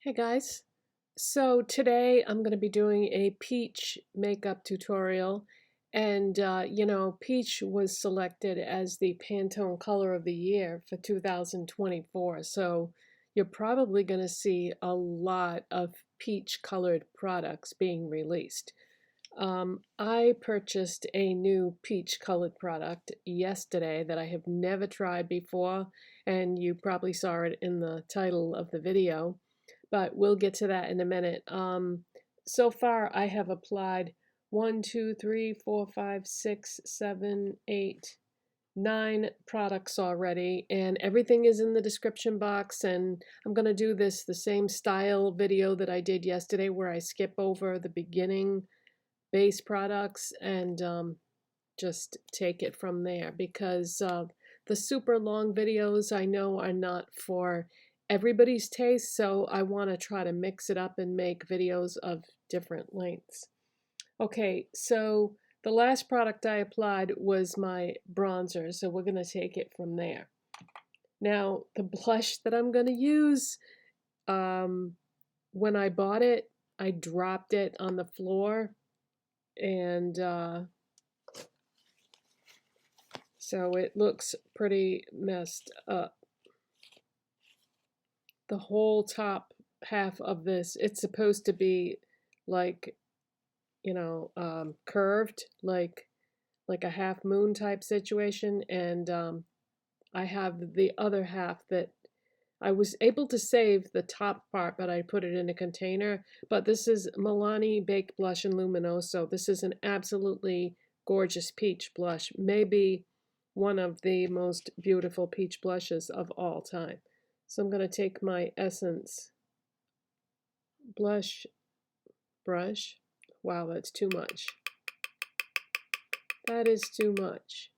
Hey guys, so today I'm going to be doing a peach makeup tutorial and peach was selected as the Pantone color of the year for 2024, so you're probably going to see a lot of peach colored products being released. I purchased a new peach colored product yesterday that I have never tried before, and you probably saw it in the title of the video, but we'll get to that in a minute. So far, I have applied 1, 2, 3, 4, 5, 6, 7, 8, 9 products already, and everything is in the description box. And I'm going to do this the same style video that I did yesterday, where I skip over the beginning base products and just take it from there, because the super long videos I know are not for everybody's taste, so I want to try to mix it up and make videos of different lengths. Okay, so the last product I applied was my bronzer, so we're going to take it from there. Now, the blush that I'm going to use, when I bought it, I dropped it on the floor, and so it looks pretty messed up. The whole top half of this, it's supposed to be like, curved, like a half moon type situation, and I have the other half that I was able to save the top part, but I put it in a container. But this is Milani Baked Blush in Luminoso. This is an absolutely gorgeous peach blush, maybe one of the most beautiful peach blushes of all time. So I'm going to take my Essence blush brush. Wow, that's too much. That is too much.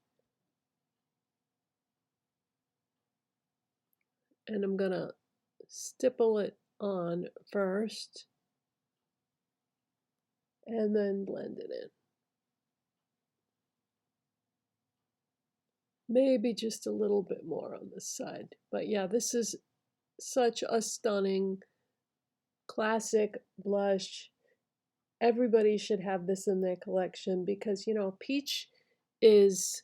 And I'm going to stipple it on first and then blend it in. Maybe just a little bit more on this side. But yeah, this is such a stunning classic blush. Everybody should have this in their collection because, peach is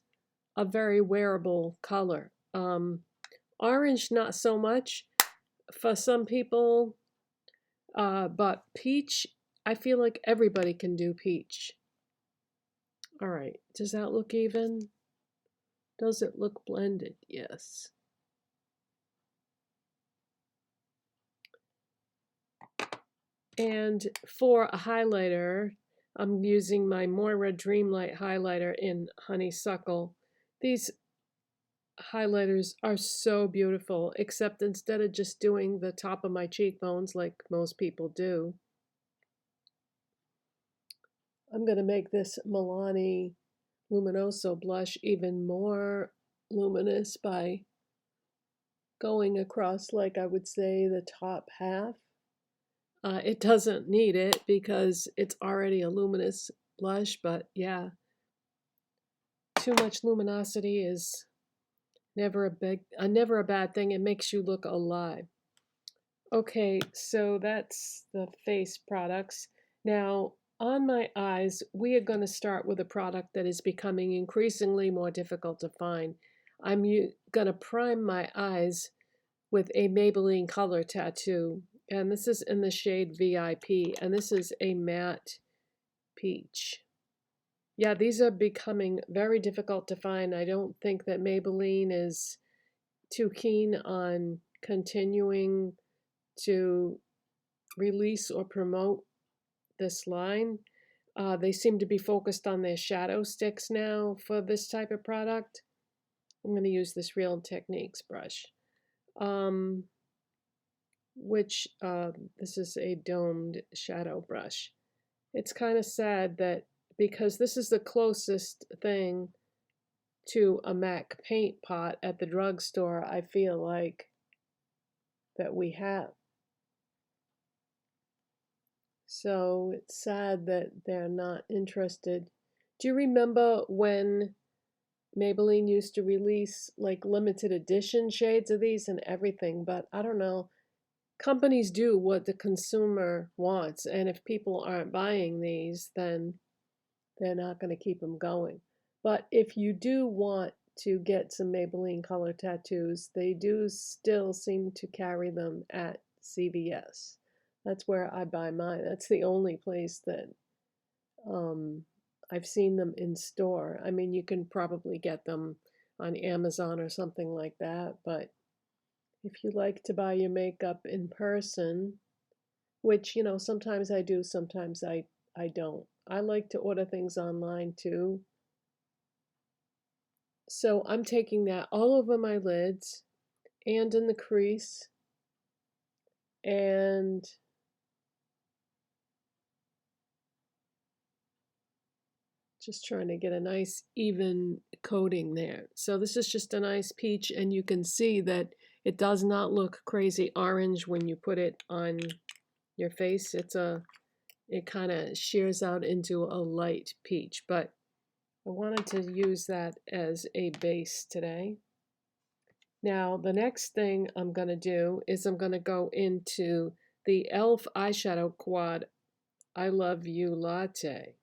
a very wearable color. Orange, not so much for some people, but peach, I feel like everybody can do peach. All right, does that look even? Does it look blended? Yes. And for a highlighter, I'm using my Moira Dreamlight highlighter in Honeysuckle. These highlighters are so beautiful, except instead of just doing the top of my cheekbones like most people do, I'm going to make this Milani Luminoso blush even more luminous by going across, like I would say, the top half. It doesn't need it because it's already a luminous blush, but yeah, too much luminosity is never a bad thing. It makes you look alive. Okay, so that's the face products. Now, on my eyes, we are going to start with a product that is becoming increasingly more difficult to find. I'm going to prime my eyes with a Maybelline color tattoo, and this is in the shade VIP, and this is a matte peach. Yeah, these are becoming very difficult to find. I don't think that Maybelline is too keen on continuing to release or promote this line. They seem to be focused on their shadow sticks now for this type of product. I'm going to use this Real Techniques brush, this is a domed shadow brush. It's kind of sad that, because this is the closest thing to a MAC paint pot at the drugstore, I feel like, that we have. So it's sad that they're not interested. Do you remember when Maybelline used to release like limited edition shades of these and everything? But I don't know. companies do what the consumer wants, and if people aren't buying these, then they're not going to keep them going. But if you do want to get some Maybelline color tattoos, they do still seem to carry them at CVS. That's where I buy mine. That's the only place that um, I've seen them in store. I mean, you can probably get them on Amazon or something like that, but if you like to buy your makeup in person, which, sometimes I do, sometimes I don't. I like to order things online too. So I'm taking that all over my lids and in the crease and just trying to get a nice even coating there. So this is just a nice peach, and you can see that it does not look crazy orange when you put it on your face. It kind of shears out into a light peach, but I wanted to use that as a base today. Now, the next thing I'm going to do is I'm going to go into the e.l.f. Eyeshadow Quad I Love You Latte.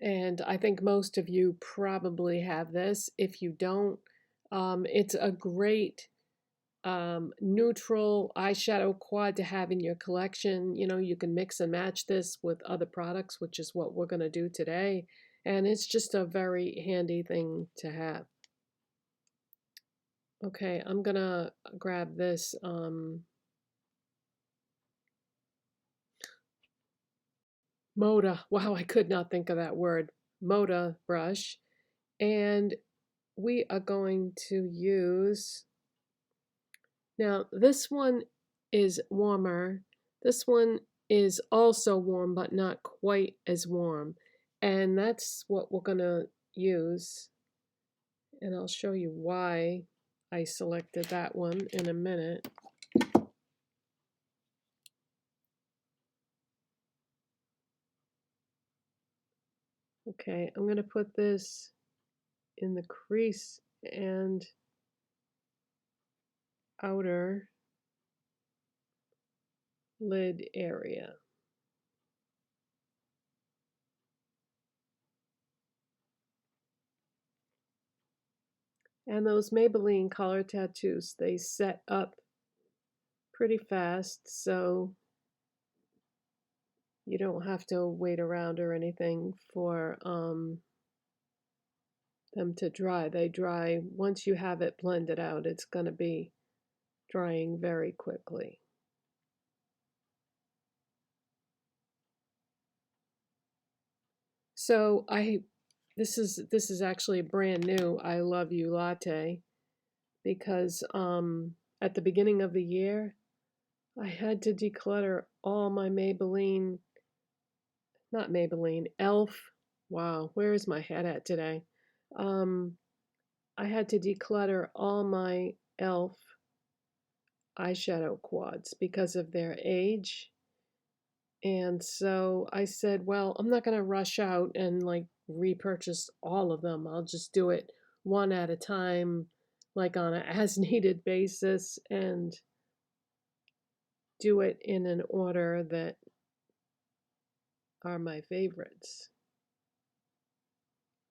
And I think most of you probably have this. If you don't, it's a great neutral eyeshadow quad to have in your collection. You can mix and match this with other products, which is what we're going to do today. And it's just a very handy thing to have. Okay, I'm going to grab this Moda. Wow, I could not think of that word. Moda brush. And we are going to use, now this one is warmer. This one is also warm, but not quite as warm. And that's what we're going to use. And I'll show you why I selected that one in a minute. Okay, I'm going to put this in the crease and outer lid area. And those Maybelline color tattoos, they set up pretty fast, so you don't have to wait around or anything for them to dry. They dry, once you have it blended out, it's going to be drying very quickly. So this is actually brand new I Love You Latte, because at the beginning of the year I had to declutter all my Maybelline, not Maybelline, e.l.f. Wow, where is my head at today? I had to declutter all my e.l.f. eyeshadow quads because of their age. And so I said, well, I'm not going to rush out and like repurchase all of them. I'll just do it one at a time, like on an as needed basis, and do it in an order that are my favorites.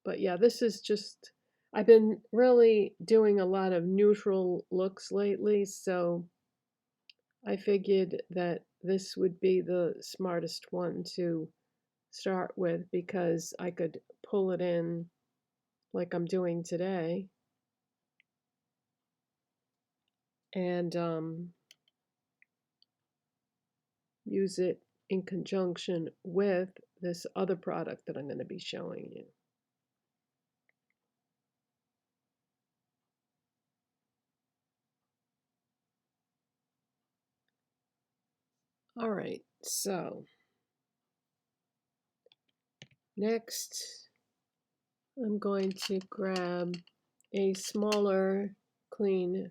But yeah, this is just, I've been really doing a lot of neutral looks lately, so I figured that this would be the smartest one to start with, because I could pull it in like I'm doing today and use it in conjunction with this other product that I'm going to be showing you. All right, so next I'm going to grab a smaller clean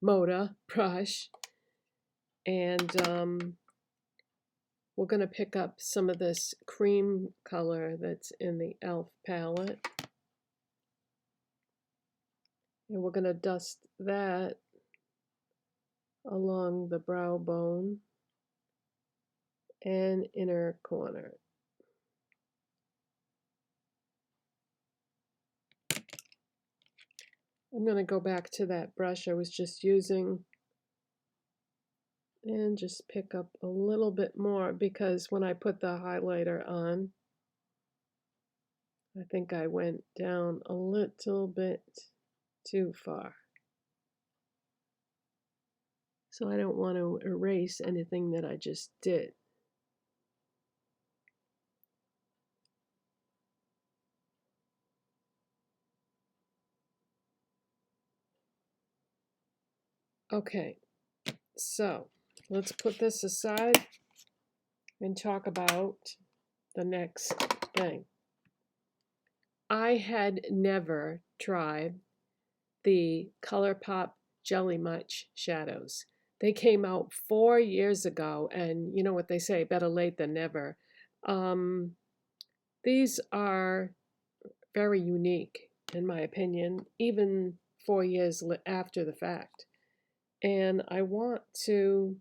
Moda brush, and we're going to pick up some of this cream color that's in the e.l.f. palette. And we're going to dust that along the brow bone and inner corner. I'm going to go back to that brush I was just using and just pick up a little bit more, because when I put the highlighter on, I think I went down a little bit too far. So I don't want to erase anything that I just did. Okay, so let's put this aside and talk about the next thing. I had never tried the Colourpop Jelly Much shadows. They came out 4 years ago, and you know what they say, better late than never. These are very unique, in my opinion, even 4 years after the fact. And I want to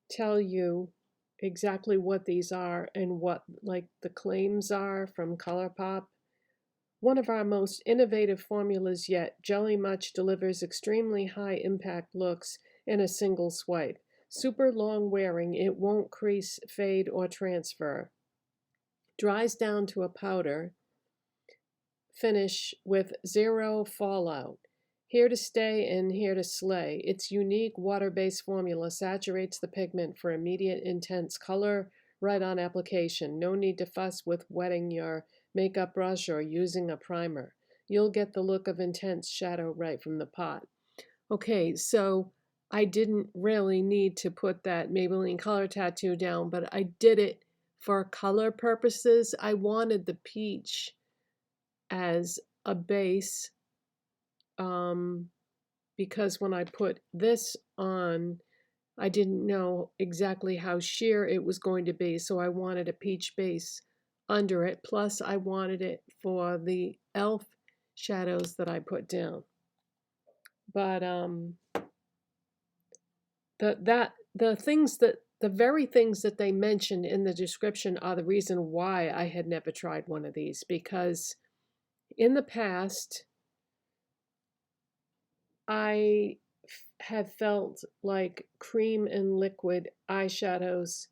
tell you exactly what these are and what like the claims are from Colourpop. One of our most innovative formulas yet, Jelly Much delivers extremely high impact looks in a single swipe. Super long wearing, it won't crease, fade, or transfer. Dries down to a powder finish with zero fallout. Here to stay and here to slay. Its unique water-based formula saturates the pigment for immediate intense color right on application. No need to fuss with wetting your makeup brush or using a primer. You'll get the look of intense shadow right from the pot. Okay, so I didn't really need to put that Maybelline color tattoo down, but I did it for color purposes. I wanted the peach as a base, because when I put this on, I didn't know exactly how sheer it was going to be, so I wanted a peach base under it. Plus, I wanted it for the e.l.f. shadows that I put down. But the very things that they mentioned in the description are the reason why I had never tried one of these, because in the past I have felt like cream and liquid eyeshadows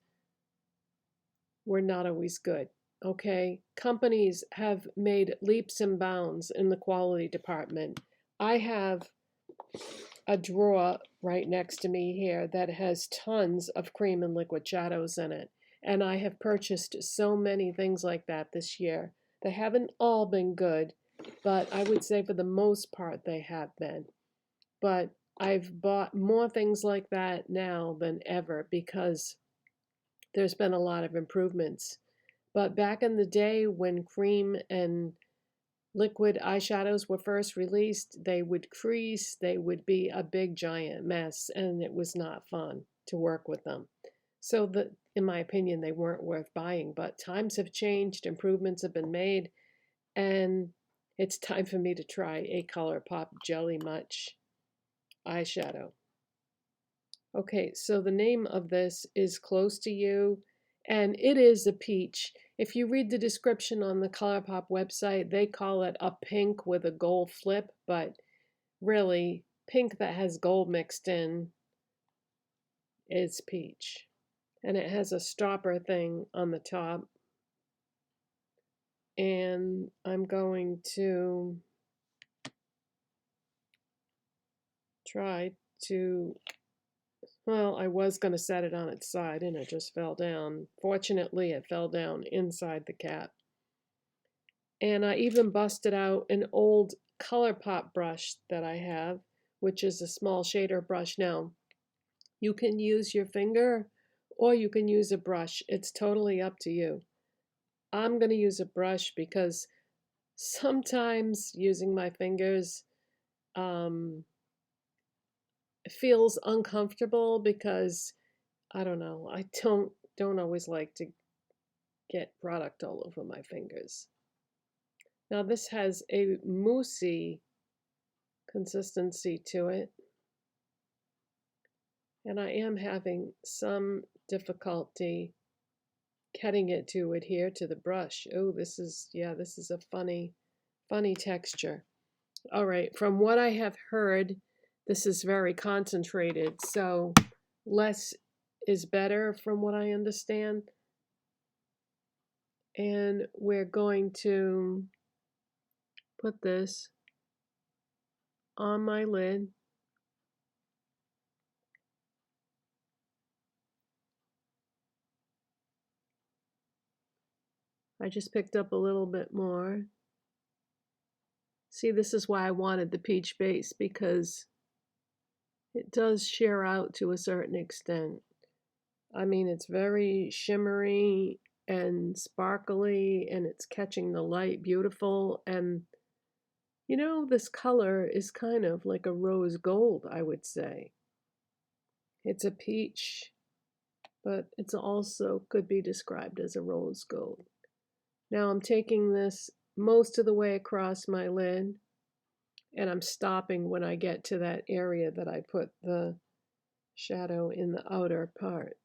were not always good. Okay, companies have made leaps and bounds in the quality department. I have a drawer right next to me here that has tons of cream and liquid shadows in it, and I have purchased so many things like that this year. They haven't all been good, but I would say for the most part they have been. But I've bought more things like that now than ever because there's been a lot of improvements. But back in the day when cream and liquid eyeshadows were first released, they would crease, they would be a big giant mess, and it was not fun to work with them. So in my opinion, they weren't worth buying. But times have changed, improvements have been made, and it's time for me to try a Colourpop Jelly Much eyeshadow. Okay, so the name of this is Close to You, and it is a peach. If you read the description on the Colourpop website, they call it a pink with a gold flip, but really, pink that has gold mixed in is peach. And it has a stopper thing on the top. And I'm going to try to, well, I was going to set it on its side and it just fell down. Fortunately, it fell down inside the cap. And I even busted out an old Colourpop brush that I have, which is a small shader brush now. You can use your finger or you can use a brush. It's totally up to you. I'm going to use a brush because sometimes using my fingers feels uncomfortable because I don't know. I don't always like to get product all over my fingers. Now this has a moussey consistency to it. And I am having some difficulty getting it to adhere to the brush. Oh, this is a funny texture. All right, from what I have heard, this is very concentrated, so less is better from what I understand. And we're going to put this on my lid. I just picked up a little bit more. See, this is why I wanted the peach base, because it does sheer out to a certain extent. I mean, it's very shimmery and sparkly, and it's catching the light beautiful. And you know, this color is kind of like a rose gold, I would say. It's a peach, but it's also could be described as a rose gold. Now I'm taking this most of the way across my lid, and I'm stopping when I get to that area that I put the shadow in the outer part.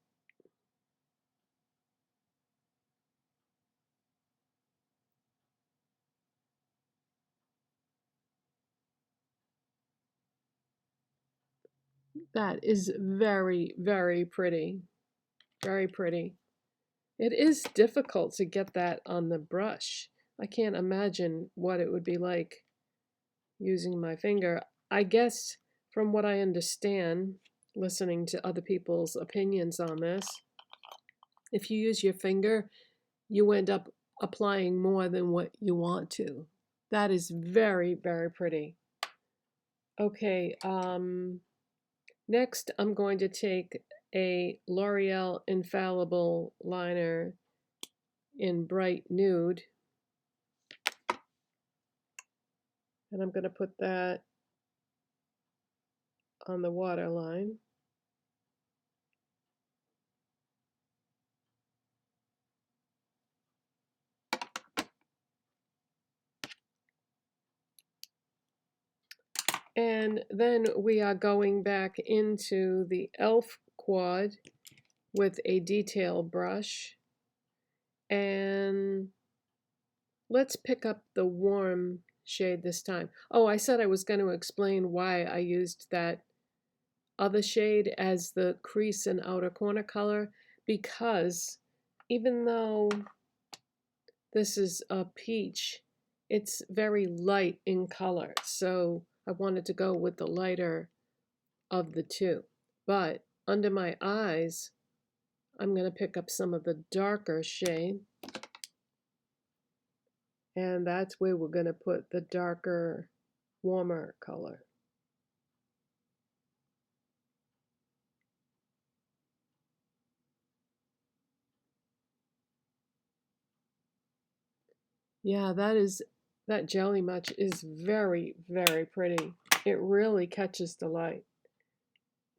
That is very, very pretty. Very pretty. It is difficult to get that on the brush. I can't imagine what it would be like using my finger. I guess from what I understand, listening to other people's opinions on this, if you use your finger, you end up applying more than what you want to. That is very, very pretty. Okay, next I'm going to take a L'Oreal Infallible liner in bright nude, and I'm going to put that on the waterline. And then we are going back into the e.l.f. Quad with a detail brush. And let's pick up the warm shade this time. Oh, I said I was going to explain why I used that other shade as the crease and outer corner color, because even though this is a peach, it's very light in color. So I wanted to go with the lighter of the two. But under my eyes, I'm going to pick up some of the darker shade. And that's where we're going to put the darker, warmer color. Yeah, that Jelly Much is very, very pretty. It really catches the light.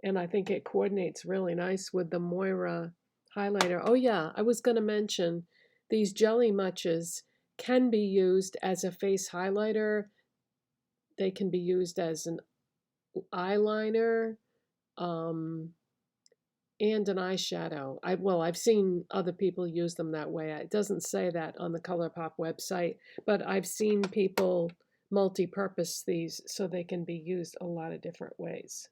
And I think it coordinates really nice with the Moira highlighter. Oh yeah, I was going to mention these Jelly Muches can be used as a face highlighter. They can be used as an eyeliner, um, and an eyeshadow. I've seen other people use them that way. It doesn't say that on the Colourpop website, but I've seen people multi-purpose these so they can be used a lot of different ways.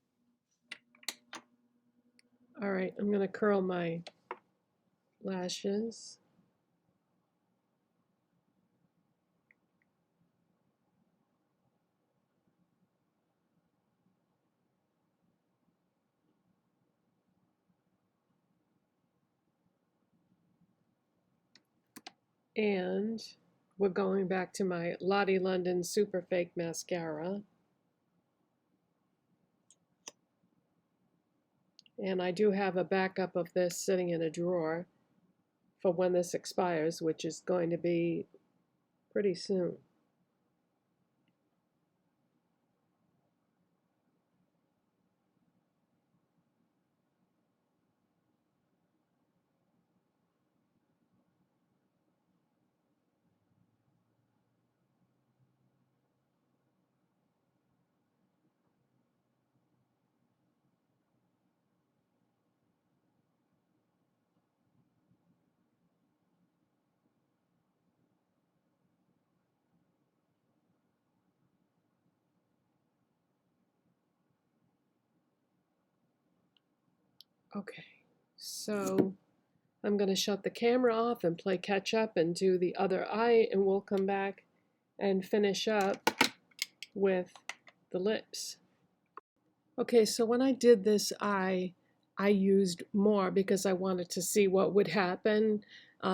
All right, I'm going to curl my lashes. And we're going back to my Lottie London Superfake mascara. And I do have a backup of this sitting in a drawer for when this expires, which is going to be pretty soon. Okay, so I'm going to shut the camera off and play catch up and do the other eye, and we'll come back and finish up with the lips. Okay, so when I did this eye, I used more because I wanted to see what would happen,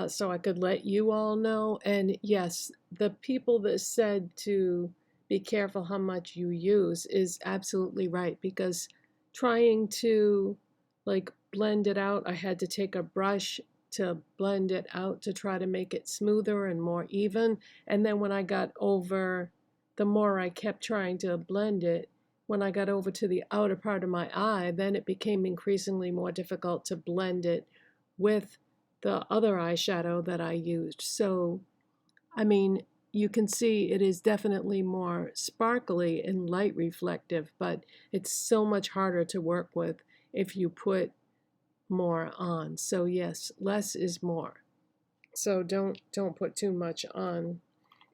so I could let you all know. And yes, the people that said to be careful how much you use is absolutely right, because trying to like blend it out, I had to take a brush to blend it out to try to make it smoother and more even. And then when I got over, the more I kept trying to blend it, when I got over to the outer part of my eye, then it became increasingly more difficult to blend it with the other eyeshadow that I used. So, I mean, you can see it is definitely more sparkly and light reflective, but it's so much harder to work with if you put more on. So yes, less is more. So don't put too much on.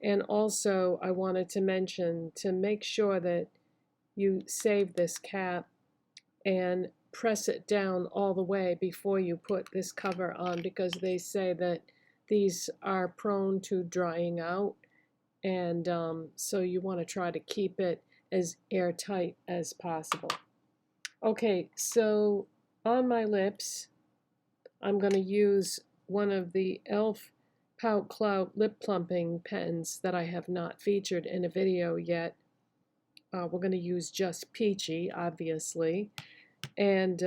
And also, I wanted to mention to make sure that you save this cap and press it down all the way before you put this cover on, because they say that these are prone to drying out, and so you want to try to keep it as airtight as possible. Okay, so on my lips, I'm going to use one of the e.l.f. Pout Clout lip plumping pens that I have not featured in a video yet. We're going to use just Peachy, obviously. And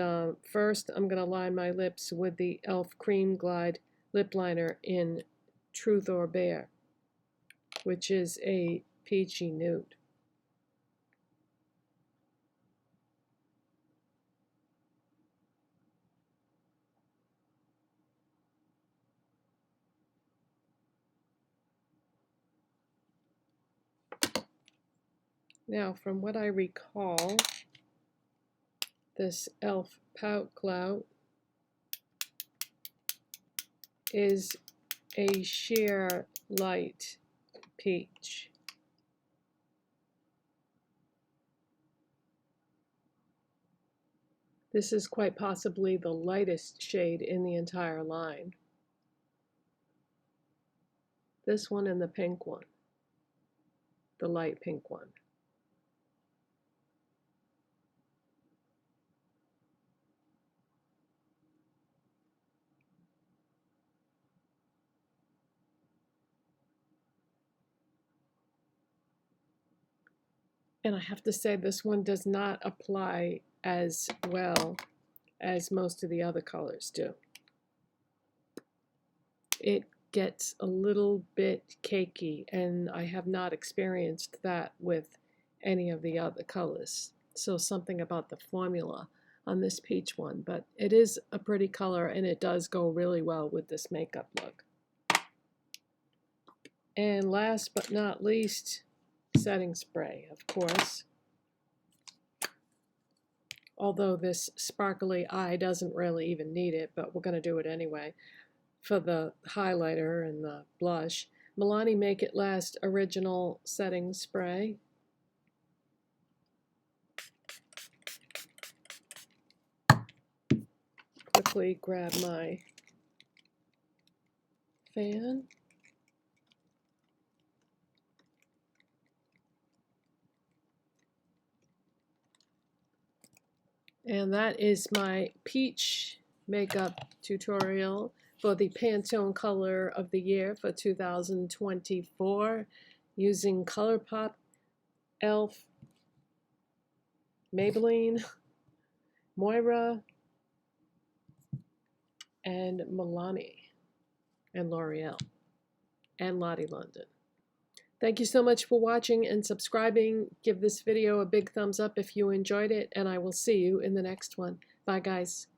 first, I'm going to line my lips with the e.l.f. Cream Glide lip liner in Truth or Bare, which is a peachy nude. Now, from what I recall, this e.l.f. Pout Clout is a sheer light peach. This is quite possibly the lightest shade in the entire line. This one and the pink one, the light pink one. And I have to say, this one does not apply as well as most of the other colors do. It gets a little bit cakey, and I have not experienced that with any of the other colors. So something about the formula on this peach one, but it is a pretty color, and it does go really well with this makeup look. And last but not least, setting spray, of course. Although this sparkly eye doesn't really even need it, but we're going to do it anyway. For the highlighter and the blush, Milani Make It Last Original Setting Spray. Quickly grab my fan. And that is my peach makeup tutorial for the Pantone Color of the Year for 2024 using Colourpop, e.l.f., Maybelline, Moira, and Milani, and L'Oreal, and Lottie London. Thank you so much for watching and subscribing. Give this video a big thumbs up if you enjoyed it, and I will see you in the next one. Bye, guys.